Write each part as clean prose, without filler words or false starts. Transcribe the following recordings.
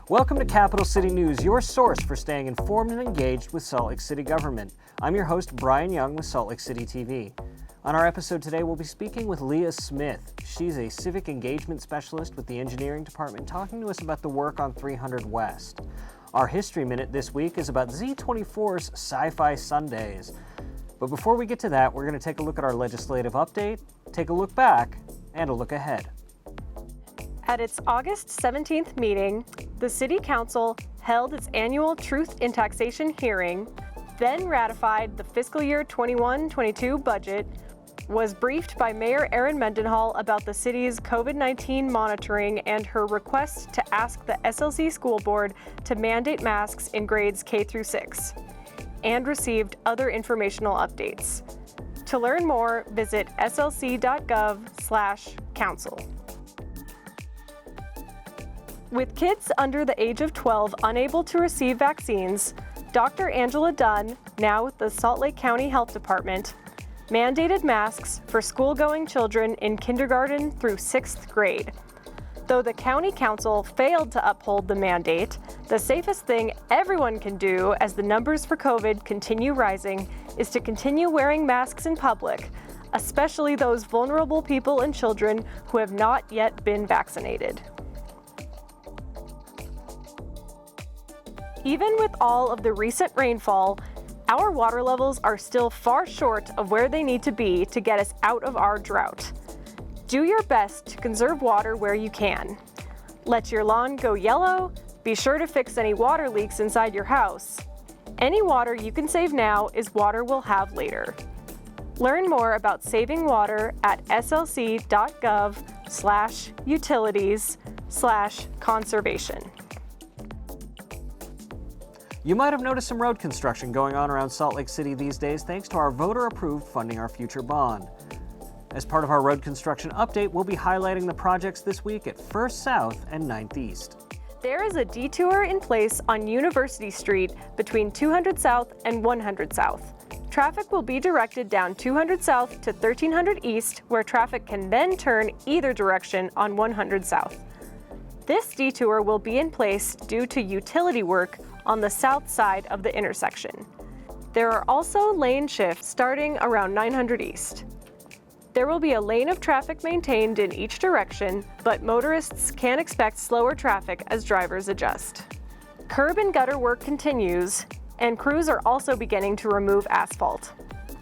Welcome to Capital City News, your source for staying informed and engaged with Salt Lake City government. I'm your host, Brian Young with Salt Lake City TV. On our episode today, we'll be speaking with Leah Smith. She's a civic engagement specialist with the engineering department, talking to us about the work on 300 West. Our History Minute this week is about Z24's Sci-Fi Sundays. But before we get to that, we're going to take a look at our legislative update, take a look back, and a look ahead. At its August 17th meeting, the City Council held its annual Truth in Taxation hearing, then ratified the fiscal year 21-22 budget, was briefed by Mayor Erin Mendenhall about the city's COVID-19 monitoring and her request to ask the SLC School Board to mandate masks in grades K through 6, and received other informational updates. To learn more, visit slc.gov/council. With kids under the age of 12 unable to receive vaccines, Dr. Angela Dunn, now with the Salt Lake County Health Department, mandated masks for school-going children in kindergarten through 6th grade. Though the County Council failed to uphold the mandate, the safest thing everyone can do as the numbers for COVID continue rising is to continue wearing masks in public, especially those vulnerable people and children who have not yet been vaccinated. Even with all of the recent rainfall, our water levels are still far short of where they need to be to get us out of our drought. Do your best to conserve water where you can. Let your lawn go yellow, be sure to fix any water leaks inside your house. Any water you can save now is water we'll have later. Learn more about saving water at slc.gov/utilities/conservation. You might have noticed some road construction going on around Salt Lake City these days thanks to our voter-approved Funding Our Future bond. As part of our road construction update, we'll be highlighting the projects this week at First South and 9th East. There is a detour in place on University Street between 200 South and 100 South. Traffic will be directed down 200 South to 1300 East, where traffic can then turn either direction on 100 South. This detour will be in place due to utility work on the south side of the intersection. There are also lane shifts starting around 900 East. There will be a lane of traffic maintained in each direction, but motorists can expect slower traffic as drivers adjust. Curb and gutter work continues, and crews are also beginning to remove asphalt.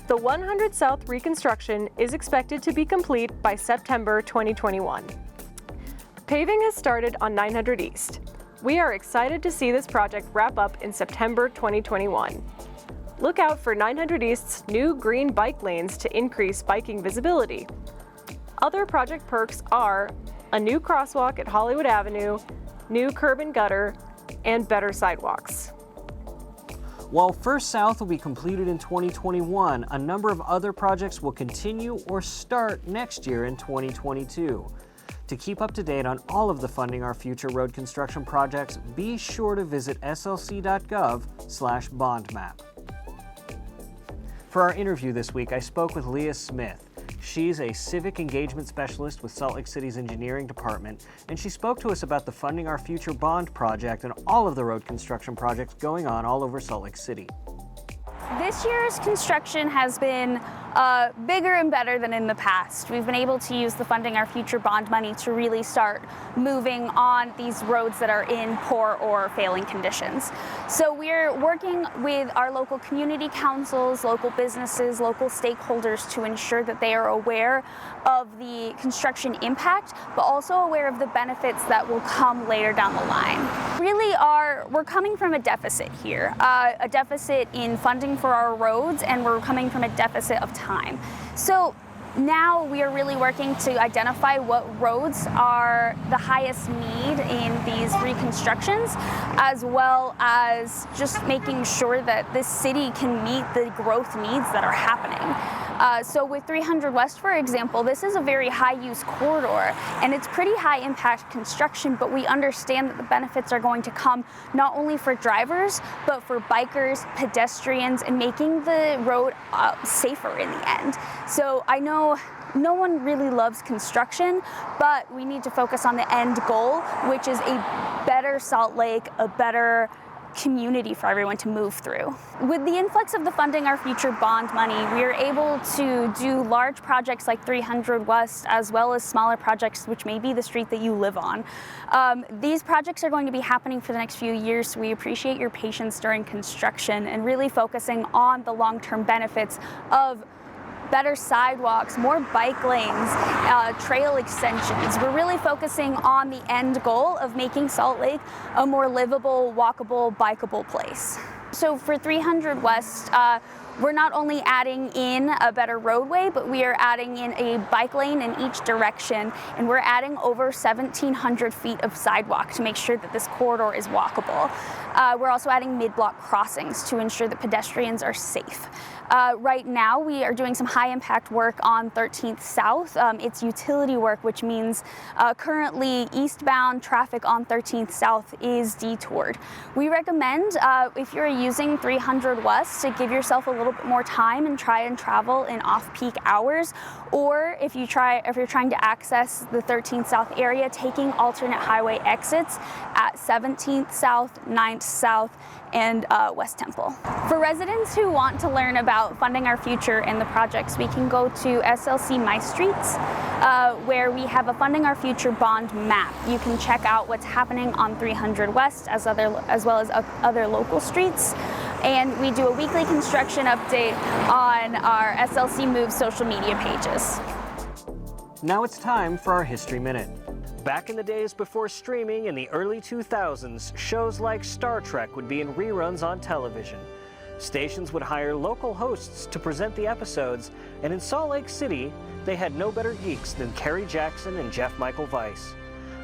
The 100 South reconstruction is expected to be complete by September 2021. Paving has started on 900 East. We are excited to see this project wrap up in September 2021. Look out for 900 East's new green bike lanes to increase biking visibility. Other project perks are a new crosswalk at Hollywood Avenue, new curb and gutter, and better sidewalks. While First South will be completed in 2021, a number of other projects will continue or start next year in 2022. To keep up to date on all of the Funding Our Future road construction projects, be sure to visit slc.gov/bondmap. For our interview this week, I spoke with Leah Smith. She's a civic engagement specialist with Salt Lake City's engineering department, and she spoke to us about the Funding Our Future bond project and all of the road construction projects going on all over Salt Lake City. This year's construction has been bigger and better than in the past. We've been able to use the Funding Our Future bond money to really start moving on these roads that are in poor or failing conditions. So we're working with our local community councils, local businesses, local stakeholders to ensure that they are aware of the construction impact, but also aware of the benefits that will come later down the line. We're coming from a deficit here, a deficit in funding for our roads, and we're coming from a deficit of time. So now we are really working to identify what roads are the highest need in these reconstructions, as well as just making sure that this city can meet the growth needs that are happening. So with 300 West, for example, this is a very high-use corridor, and it's pretty high-impact construction, but we understand that the benefits are going to come not only for drivers, but for bikers, pedestrians, and making the road safer in the end. So I know no one really loves construction, but we need to focus on the end goal, which is a better Salt Lake, a better community for everyone to move through. With the influx of the Funding Our Future bond money, we are able to do large projects like 300 West, as well as smaller projects, which may be the street that you live on. These projects are going to be happening for the next few years, so we appreciate your patience during construction and really focusing on the long-term benefits of better sidewalks, more bike lanes, trail extensions. We're really focusing on the end goal of making Salt Lake a more livable, walkable, bikeable place. So for 300 West, we're not only adding in a better roadway, but we are adding in a bike lane in each direction, and we're adding over 1,700 feet of sidewalk to make sure that this corridor is walkable. We're also adding mid-block crossings to ensure that pedestrians are safe. Right now, we are doing some high-impact work on 13th South. It's utility work, which means currently eastbound traffic on 13th South is detoured. We recommend, if you're using 300 West, to give yourself a little bit more time and try and travel in off-peak hours, or if you're trying to access the 13th South area, taking alternate highway exits at 17th South, 9th South, and West Temple. For residents who want to learn about Funding Our Future and the projects, we can go to SLC My Streets, where we have a Funding Our Future bond map. You can check out what's happening on 300 West as well as other local streets. And we do a weekly construction update on our SLC Move social media pages. Now it's time for our History Minute. Back in the days before streaming in the early 2000s, shows like Star Trek would be in reruns on television. Stations would hire local hosts to present the episodes, and in Salt Lake City, they had no better geeks than Kerry Jackson and Jeff Michael Weiss.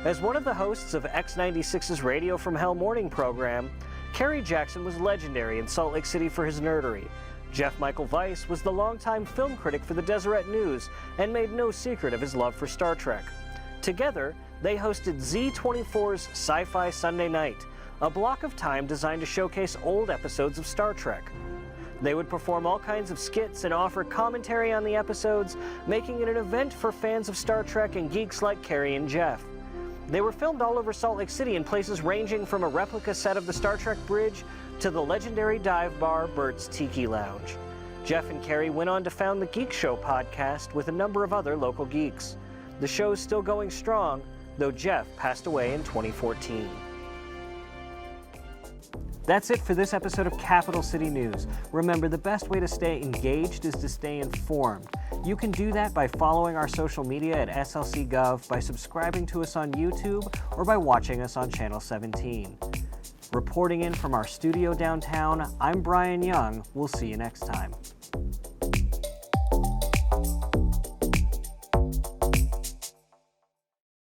As one of the hosts of X96's Radio from Hell morning program, Kerry Jackson was legendary in Salt Lake City for his nerdery. Jeff Michael Weiss was the longtime film critic for the Deseret News and made no secret of his love for Star Trek. Together, they hosted Z24's Sci-Fi Sunday Night, a block of time designed to showcase old episodes of Star Trek. They would perform all kinds of skits and offer commentary on the episodes, making it an event for fans of Star Trek and geeks like Kerry and Jeff. They were filmed all over Salt Lake City in places ranging from a replica set of the Star Trek bridge to the legendary dive bar Bert's Tiki Lounge. Jeff and Kerry went on to found the Geek Show podcast with a number of other local geeks. The show's still going strong, though Jeff passed away in 2014. That's it for this episode of Capital City News. Remember, the best way to stay engaged is to stay informed. You can do that by following our social media at SLC.gov, by subscribing to us on YouTube, or by watching us on Channel 17. Reporting in from our studio downtown, I'm Brian Young. We'll see you next time.